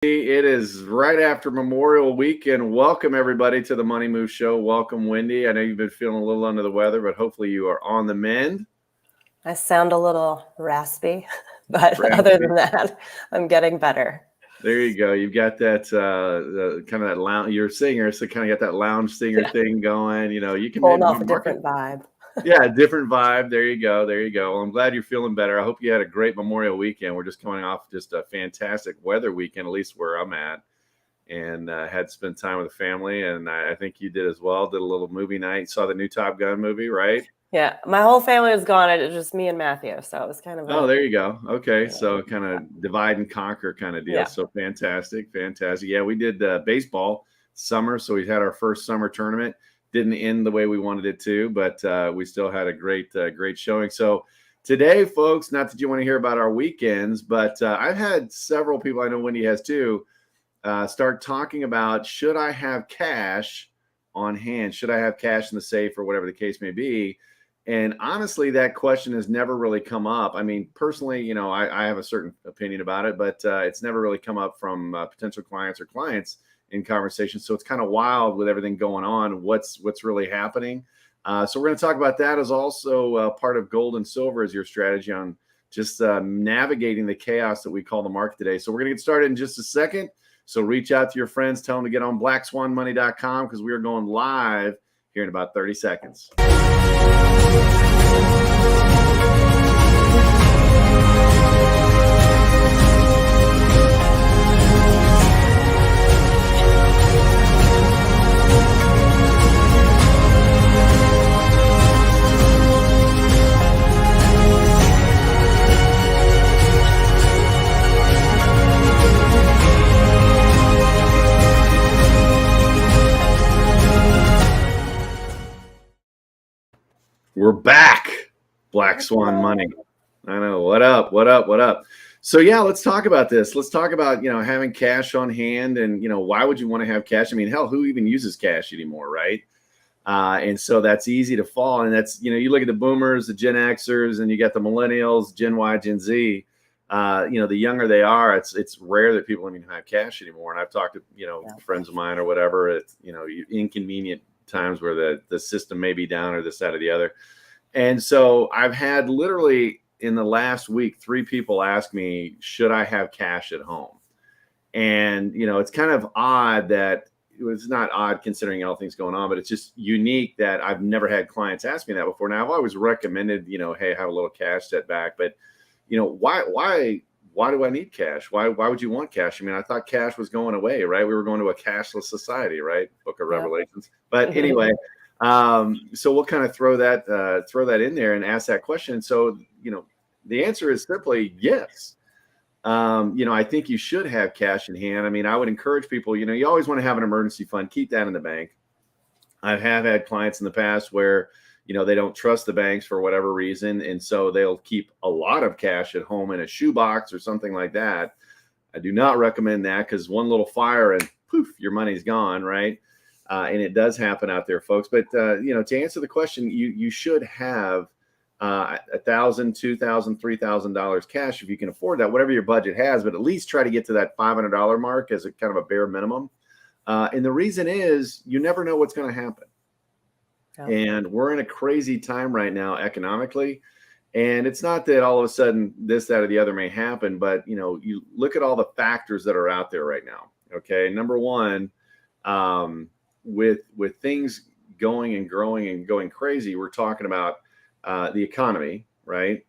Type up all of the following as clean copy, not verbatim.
It is right after Memorial Weekend. Welcome, everybody, to the Money Move Show. Welcome, Wendy. I know you've been feeling a little under the weather, but hopefully you are on the mend. I sound a little raspy, but other than that, I'm getting better. There you go. You've got that kind of that lounge. You're a singer, so kind of got that lounge singer thing going. You know, you can hold off a different vibe. Yeah, different vibe. There you go. There you go. Well, I'm glad you're feeling better. I hope you had a great Memorial Weekend. We're just coming off just a fantastic weather weekend, at least where I'm at, and had spent time with the family. And I think you did as well. Did a little movie night. Saw the new Top Gun movie, right? Yeah, my whole family was gone. It was just me and Matthew, so it was kind of. There you go. Okay, so kind of divide and conquer kind of deal. Yeah. So fantastic. Yeah, we did baseball summer, so we had our first summer tournament. Didn't end the way we wanted it to, but we still had a great showing. So today, folks, not that you want to hear about our weekends, but I've had several people, I know Wendy has too, start talking about, should I have cash on hand? Should I have cash in the safe or whatever the case may be? And honestly, that question has never really come up. I mean, personally, you know, I have a certain opinion about it, but it's never really come up from potential clients or clients in conversation. So it's kind of wild with everything going on, what's really happening. So we're going to talk about that as also part of gold and silver as your strategy on just navigating the chaos that we call the market today. So we're going to get started in just a second. So reach out to your friends, tell them to get on blackswanmoney.com because we are going live here in about 30 seconds. We're back, Black Swan Money. I know. What up? So yeah, let's talk about this. Let's talk about, you know, having cash on hand and, you know, why would you want to have cash? I mean, hell, who even uses cash anymore, right? And so that's easy to fall. And that's, you know, you look at the boomers, the Gen Xers, and you got the millennials, Gen Y, Gen Z. You know, the younger they are, it's rare that people don't even have cash anymore. And I've talked to, you know, friends of mine or whatever. It's, you know, inconvenient times where the system may be down or this, that, or the other. And so I've had literally in the last week, 3 people ask me, should I have cash at home? And, you know, it's kind of odd that it's not odd considering all things going on, but it's just unique that I've never had clients ask me that before. Now I've always recommended, you know, hey, have a little cash set back, but you know, why do I need cash? Why would you want cash? I mean, I thought cash was going away, right? We were going to a cashless society, right? Book of Revelations. But anyway, so we'll kind of throw that in there and ask that question. So, you know, the answer is simply yes. You know, I think you should have cash in hand. I mean, I would encourage people, you know, you always want to have an emergency fund, keep that in the bank. I have had clients in the past where, you know, they don't trust the banks for whatever reason. And so they'll keep a lot of cash at home in a shoebox or something like that. I do not recommend that because one little fire and poof, your money's gone, right? And it does happen out there, folks. But, you know, to answer the question, you should have $1,000, $2,000, $3,000 cash if you can afford that, whatever your budget has, but at least try to get to that $500 mark as a kind of a bare minimum. And the reason is you never know what's going to happen. Okay. And we're in a crazy time right now economically. And it's not that all of a sudden this, that, or the other may happen, but, you know, you look at all the factors that are out there right now. Okay. Number one, with things going and growing and going crazy, we're talking about the economy, right?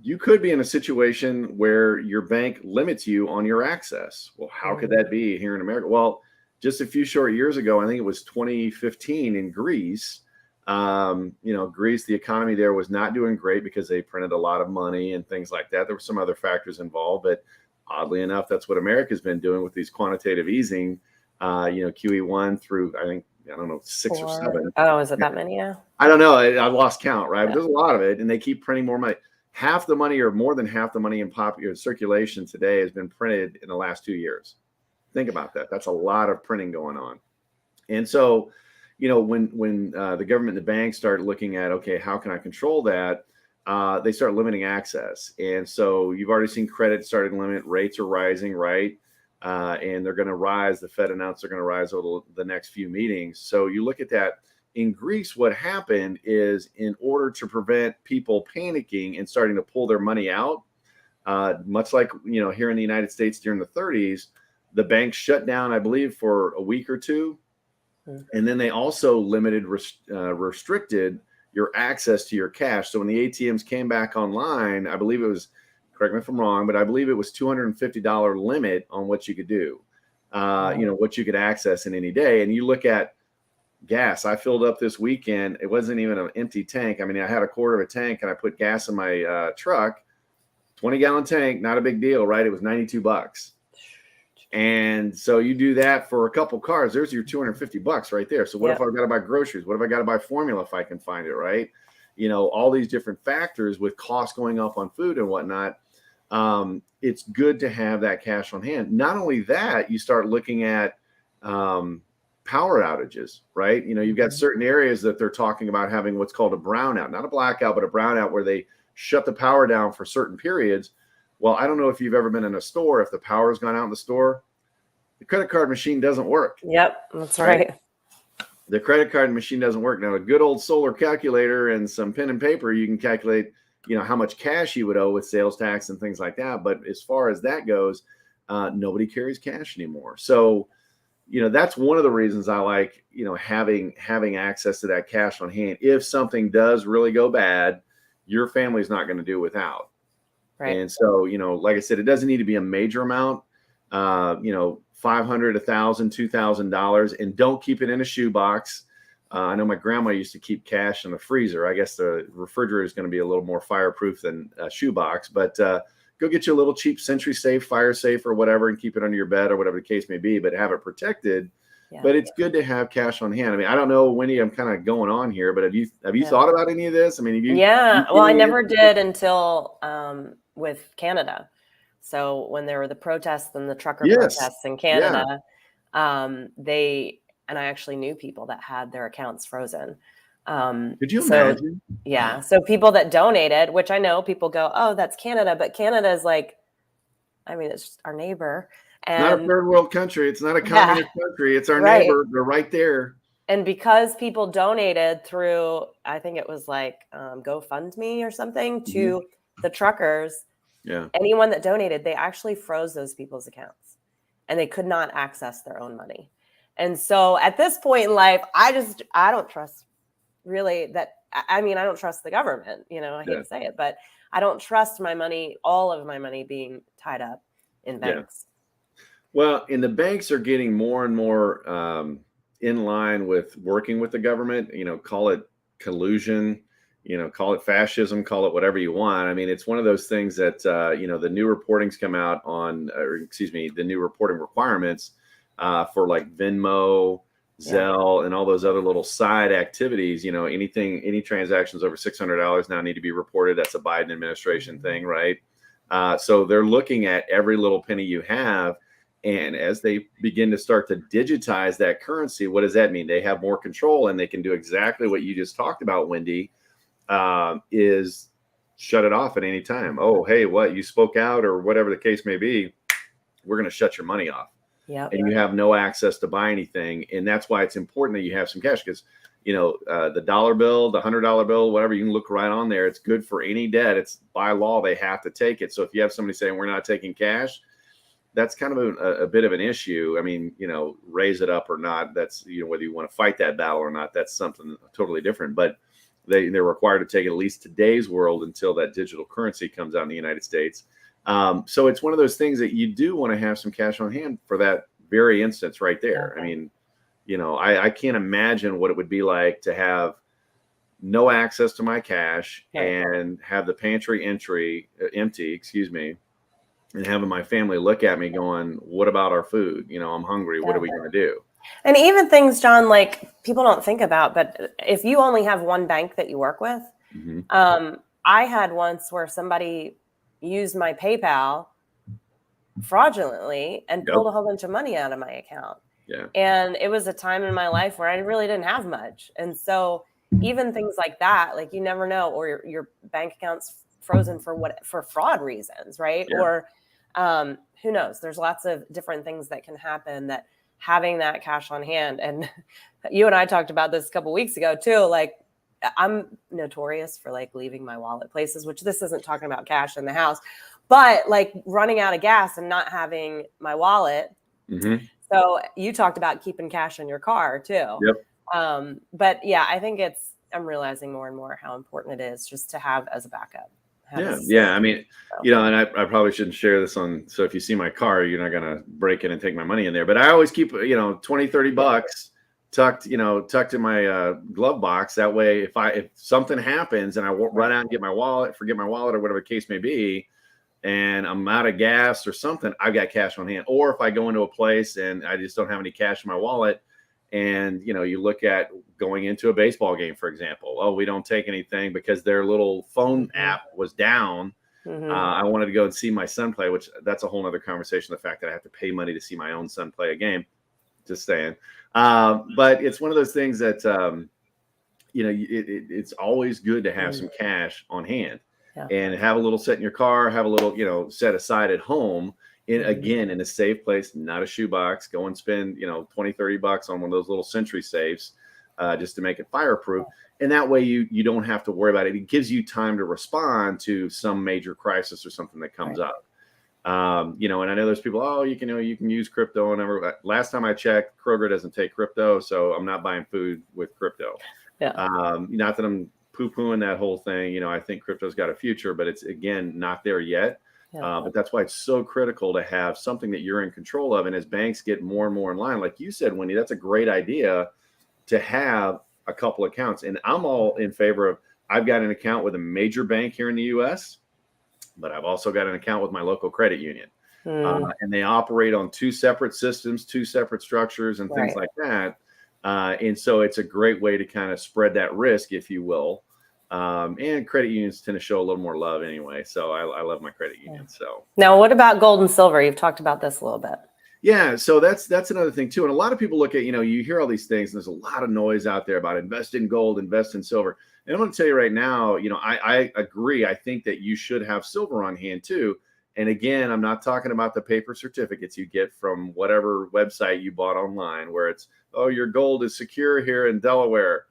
You could be in a situation where your bank limits you on your access. Well, how could that be here in America? Well, just a few short years ago, I think it was 2015 in Greece. You know, Greece, the economy there was not doing great because they printed a lot of money and things like that. There were some other factors involved, but oddly enough, that's what America's been doing with these quantitative easing, you know, QE1 through, I don't know, 6 or 7. Oh, is it that many? Yeah. I don't know. I lost count, right? Yeah. But there's a lot of it, and they keep printing more money. Half the money or more than half the money in popular circulation today has been printed in the last 2 years. Think about that. That's a lot of printing going on. And so, you know, when the government and the banks start looking at, okay, how can I control that? they start limiting access. And so you've already seen credit starting to limit. Rates are rising, right? And they're going to rise. The Fed announced they're going to rise over the next few meetings. So you look at that. In Greece, what happened is, in order to prevent people panicking and starting to pull their money out, much like here in the United States during the 30s, the banks shut down, I believe, for a week or two, and then they also restricted your access to your cash. So when the ATMs came back online, I believe it was, correct me if I'm wrong, but I believe it was $250 limit on what you could do, what you could access in any day. And you look at gas. I filled up this weekend. It wasn't even an empty tank. I mean, I had a quarter of a tank and I put gas in my truck, 20-gallon tank, not a big deal, right? It was $92. And so you do that for a couple cars, there's your $250 right there. So what if I've got to buy groceries? What if I got to buy formula if I can find it, right? All these different factors with costs going up on food and whatnot. It's good to have that cash on hand. Not only that, you start looking at power outages, right? You've got certain areas that they're talking about having what's called a brownout, not a blackout, but a brownout, where they shut the power down for certain periods. Well, I don't know if you've ever been in a store. If the power's gone out in the store, the credit card machine doesn't work. Yep, that's right. The credit card machine doesn't work. Now, a good old solar calculator and some pen and paper, you can calculate, how much cash you would owe with sales tax and things like that. But as far as that goes, nobody carries cash anymore. So, that's one of the reasons I like, having access to that cash on hand. If something does really go bad, your family's not going to do without. Right. And so, like I said, it doesn't need to be a major amount, $500, $1,000, $2,000, and don't keep it in a shoebox. I know my grandma used to keep cash in the freezer. I guess the refrigerator is going to be a little more fireproof than a shoebox, but go get you a little cheap Century Safe, Fire Safe, or whatever, and keep it under your bed or whatever the case may be, but have it protected. Yeah. But it's good to have cash on hand. I mean, I don't know, Wendy, I'm kind of going on here, but have you thought about any of this? I mean, well, I never did until with Canada. So when there were the protests and the trucker protests in Canada, I actually knew people that had their accounts frozen. Could you imagine? Yeah. So people that donated, which I know people go, oh, that's Canada. But Canada is it's just our neighbor. And not a third world country. It's not a communist country. It's our neighbor. They're right there. And because people donated through, I think it was GoFundMe or something to the truckers. Yeah. Anyone that donated, they actually froze those people's accounts and they could not access their own money. And so at this point in life, I don't trust really that. I mean, I don't trust the government, I hate to say it, but I don't trust my money, all of my money being tied up in banks. Yeah. Well, and the banks are getting more and more in line with working with the government, call it collusion, call it fascism, call it whatever you want. I mean, it's one of those things that, the new reportings come out on, the new reporting requirements for like Venmo, Zelle, and all those other little side activities. Any transactions over $600 now need to be reported. That's a Biden administration thing, right? So they're looking at every little penny you have. And as they begin to start to digitize that currency, what does that mean? They have more control and they can do exactly what you just talked about, Wendy, is shut it off at any time. Oh, hey, what, you spoke out or whatever the case may be, we're going to shut your money off. Yeah. And you have no access to buy anything. And that's why it's important that you have some cash, because, the dollar bill, the $100 bill, whatever, you can look right on there. It's good for any debt. It's by law, they have to take it. So if you have somebody saying we're not taking cash, that's kind of a bit of an issue. I mean, raise it up or not, that's, whether you want to fight that battle or not, that's something totally different. But they're required to take at least today's world until that digital currency comes out in the United States. So it's one of those things that you do want to have some cash on hand for that very instance right there. Okay. I mean, I can't imagine what it would be like to have no access to my cash and have the pantry empty, and having my family look at me going, what about our food? I'm hungry. What are we going to do? And even things, John, like people don't think about, but if you only have one bank that you work with, I had once where somebody used my PayPal fraudulently and pulled a whole bunch of money out of my account. Yeah. And it was a time in my life where I really didn't have much. And so even things like that, like you never know, or bank accounts frozen for fraud reasons, right? Yeah. Or who knows? There's lots of different things that can happen, that having that cash on hand. And you and I talked about this a couple weeks ago too. Like, I'm notorious for like leaving my wallet places, which this isn't talking about cash in the house, but like running out of gas and not having my wallet. Mm-hmm. So you talked about keeping cash in your car too. Yep. But yeah, I think I'm realizing more and more how important it is just to have as a backup. Yeah. I mean, and I probably shouldn't share this so if you see my car, you're not going to break in and take my money in there, but I always keep, $20-$30 tucked in my glove box. That way, if something happens and I run out and get my wallet, forget my wallet or whatever the case may be, and I'm out of gas or something, I've got cash on hand. Or if I go into a place and I just don't have any cash in my wallet, and you look at going into a baseball game, for example. Oh, we don't take anything because their little phone app was down. I wanted to go and see my son play, which that's a whole nother conversation. The fact that I have to pay money to see my own son play a game, just saying. But it's one of those things that, it's always good to have some cash on hand and have a little set in your car, have a little, set aside at home. Again, in a safe place, not a shoebox. Go and spend, $20-$30 on one of those little Century safes just to make it fireproof. And that way you don't have to worry about it. It gives you time to respond to some major crisis or something that comes up. And I know there's people, you can use crypto and everything. Last time I checked, Kroger doesn't take crypto, so I'm not buying food with crypto. Not that I'm poo-pooing that whole thing. I think crypto's got a future, but it's, again, not there yet. But that's why it's so critical to have something that you're in control of. And as banks get more and more in line, like you said, Wendy, that's a great idea to have a couple accounts. And I'm all in favor of, I've got an account with a major bank here in the US, but I've also got an account with my local credit union. And they operate on two separate systems, two separate structures and things like that. And so it's a great way to kind of spread that risk, if you will. And credit unions tend to show a little more love anyway. So I love my credit union. So now, what about gold and silver? You've talked about this a little bit. Yeah. So that's another thing too. And a lot of people look at, you hear all these things, and there's a lot of noise out there about invest in gold, invest in silver. And I'm going to tell you right now, I agree. I think that you should have silver on hand too. And again, I'm not talking about the paper certificates you get from whatever website you bought online where it's, your gold is secure here in Delaware.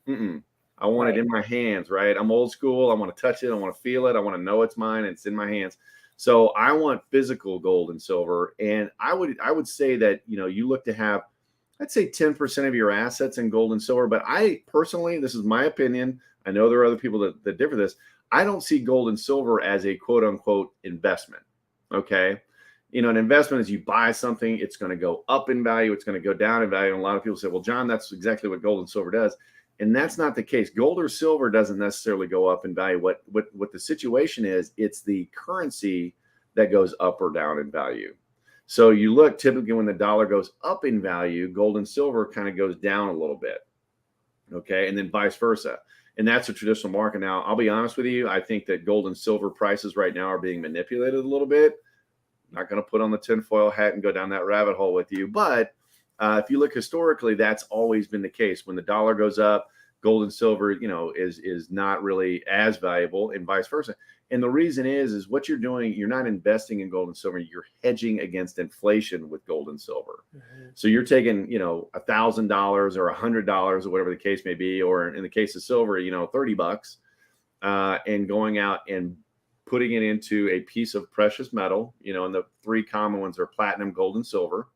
I want it in my hands, right? I'm old school. I want to touch it. I want to feel it. I want to know it's mine. And it's in my hands. So I want physical gold and silver. And I would say that, you look to have, I'd say 10% of your assets in gold and silver. But I personally, this is my opinion. I know there are other people that differ this. I don't see gold and silver as a quote unquote investment. Okay. An investment is you buy something, it's going to go up in value. It's going to go down in value. And a lot of people say, well, John, that's exactly what gold and silver does. And that's not the case. Gold or silver doesn't necessarily go up in value. What the situation is, it's the currency that goes up or down in value. So you look, typically when the dollar goes up in value, gold and silver kind of goes down a little bit. Okay. And then vice versa. And that's a traditional market. Now, I'll be honest with you. I think that gold and silver prices right now are being manipulated a little bit. I'm not going to put on the tinfoil hat and go down that rabbit hole with you. But if you look historically, that's always been the case. When the dollar goes up, gold and silver, is not really as valuable, and vice versa. And the reason is what you're doing, you're not investing in gold and silver, you're hedging against inflation with gold and silver. So you're taking, $1,000 or $100 or whatever the case may be, or in the case of silver, $30, and going out and putting it into a piece of precious metal, and the three common ones are platinum, gold, and silver.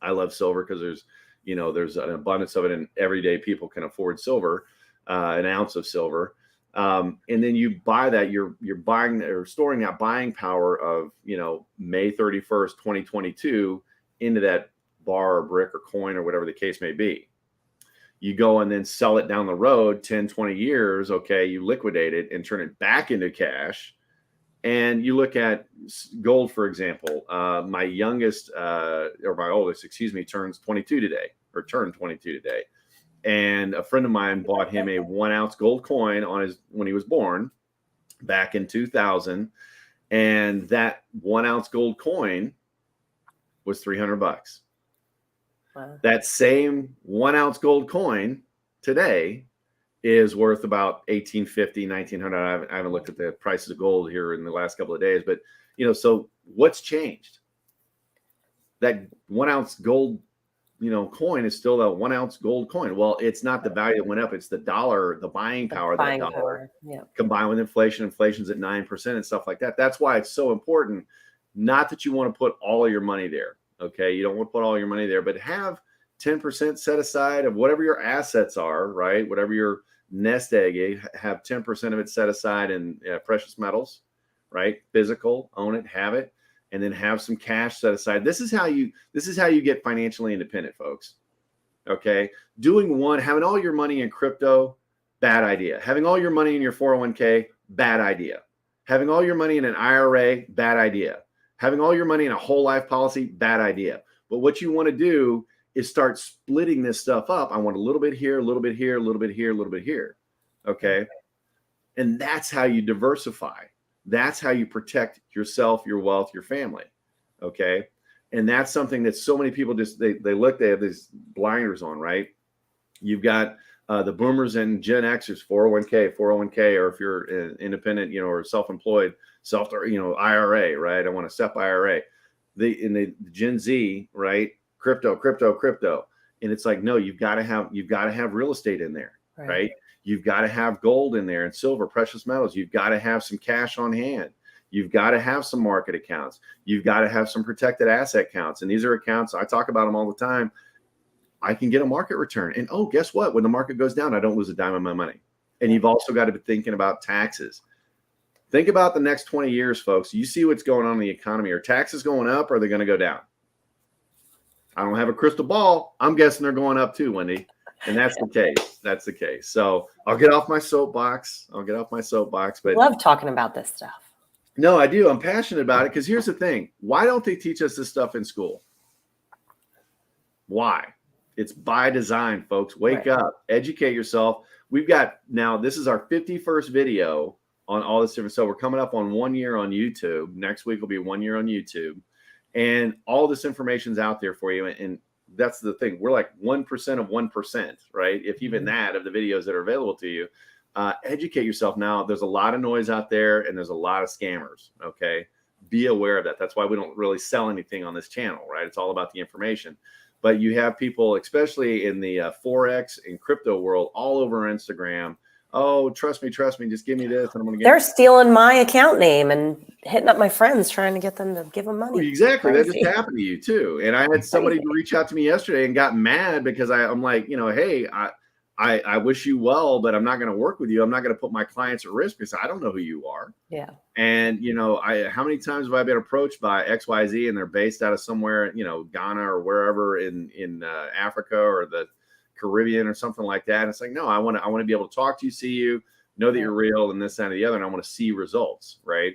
I love silver because there's an abundance of it, and everyday people can afford silver, an ounce of silver. And then you buy that, you're buying or storing that buying power of, May 31st, 2022 into that bar or brick or coin or whatever the case may be. You go and then sell it down the road 10, 20 years. Okay. You liquidate it and turn it back into cash. And you look at gold, for example, my youngest, or my oldest, turns 22 today, or turned 22 today. And a friend of mine bought him a 1 ounce gold coin when he was born back in 2000. And that 1 ounce gold coin was $300. Wow. That same 1 ounce gold coin today is worth about $1,850, $1,900. I haven't looked at the prices of gold here in the last couple of days, but so what's changed? That 1 ounce gold, coin is still a 1 ounce gold coin. Well, it's not the value that went up. It's the dollar, the buying power of that dollar combined with inflation. Inflation's at 9% and stuff like that. That's why it's so important. Not that you want to put all of your money there. Okay. You don't want to put all your money there, but have 10% set aside of whatever your assets are, right? Whatever your nest egg, have 10% of it set aside in precious metals, right? Physical, own it, have it. And then have some cash set aside. This is how you get financially independent, folks. Okay. Having all your money in crypto, bad idea. Having all your money in your 401k, bad idea. Having all your money in an IRA, bad idea. Having all your money in a whole life policy, bad idea. But what you want to do is start splitting this stuff up. I want a little bit here, a little bit here, a little bit here, a little bit here. Okay. And that's how you diversify. That's how you protect yourself, your wealth, your family. Okay. And that's something that so many people just, they have these blinders on, right? You've got the boomers and Gen Xers, 401k, or if you're independent, or self-employed, IRA, right? I want a SEP IRA. The Gen Z, right? Crypto. And it's like, no, you've got to have real estate in there, right? You've got to have gold in there and silver, precious metals. You've got to have some cash on hand. You've got to have some market accounts. You've got to have some protected asset accounts. And these are accounts, I talk about them all the time. I can get a market return. And guess what? When the market goes down, I don't lose a dime of my money. And you've also got to be thinking about taxes. Think about the next 20 years, folks. You see what's going on in the economy. Are taxes going up or are they going to go down? I don't have a crystal ball. I'm guessing they're going up too, Wendy. And that's the case. So I'll get off my soapbox. But love talking about this stuff. No, I do. I'm passionate about it because here's the thing. Why don't they teach us this stuff in school? Why? It's by design, folks. Wake up, educate yourself. We've got now, this is our 51st video on all this different. So we're coming up on 1 year on YouTube. Next week will be 1 year on YouTube. And all this information's out there for you. And that's the thing. We're like 1% of 1%, right? If even that of the videos that are available to you. Educate yourself. Now, there's a lot of noise out there and there's a lot of scammers. Okay. Be aware of that. That's why we don't really sell anything on this channel, right? It's all about the information. But you have people, especially in the Forex and crypto world, all over Instagram. Oh, trust me, just give me this. And I'm going to get They're stealing my account name and hitting up my friends trying to get them to give them money. Oh, exactly. That just happened to you too. And I had somebody reach out to me yesterday and got mad because I'm like, hey, I wish you well, but I'm not going to work with you. I'm not going to put my clients at risk because I don't know who you are. Yeah. And, how many times have I been approached by XYZ and they're based out of somewhere, Ghana or wherever in Africa or the Caribbean or something like that. And it's like, no, I want to be able to talk to you, see you, know that you're real and this, that, and the other. And I want to see results. Right.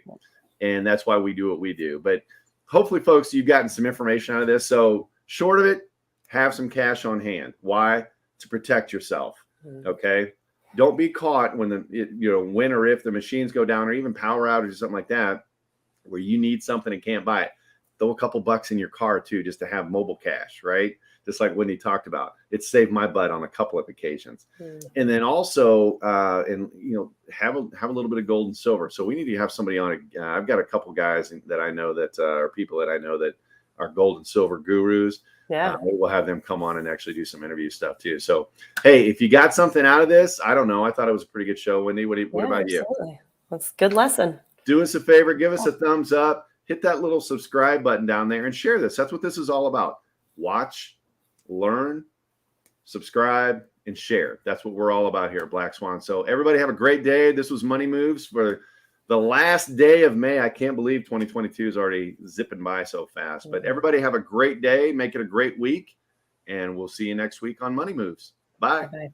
And that's why we do what we do. But hopefully, folks, you've gotten some information out of this. So short of it, have some cash on hand. Why? To protect yourself. Okay. Don't be caught when when or if the machines go down or even power outage or something like that, where you need something and can't buy it. Throw a couple bucks in your car too, just to have mobile cash, right? Just like Wendy talked about. It saved my butt on a couple of occasions. And then also, have a little bit of gold and silver. So we need to have somebody on it. I've got a couple guys that I know that are people that I know that are gold and silver gurus. Yeah. We'll have them come on and actually do some interview stuff too. So, hey, if you got something out of this, I don't know. I thought it was a pretty good show, Wendy. What about you? That's a good lesson. Do us a favor. Give us a thumbs up. Hit that little subscribe button down there and share this. That's what this is all about. Watch, learn, subscribe, and share. That's what we're all about here at Black Swan. So everybody have a great day. This was Money Moves for the last day of May. I can't believe 2022 is already zipping by so fast. But everybody have a great day. Make it a great week. And we'll see you next week on Money Moves. Bye. Bye.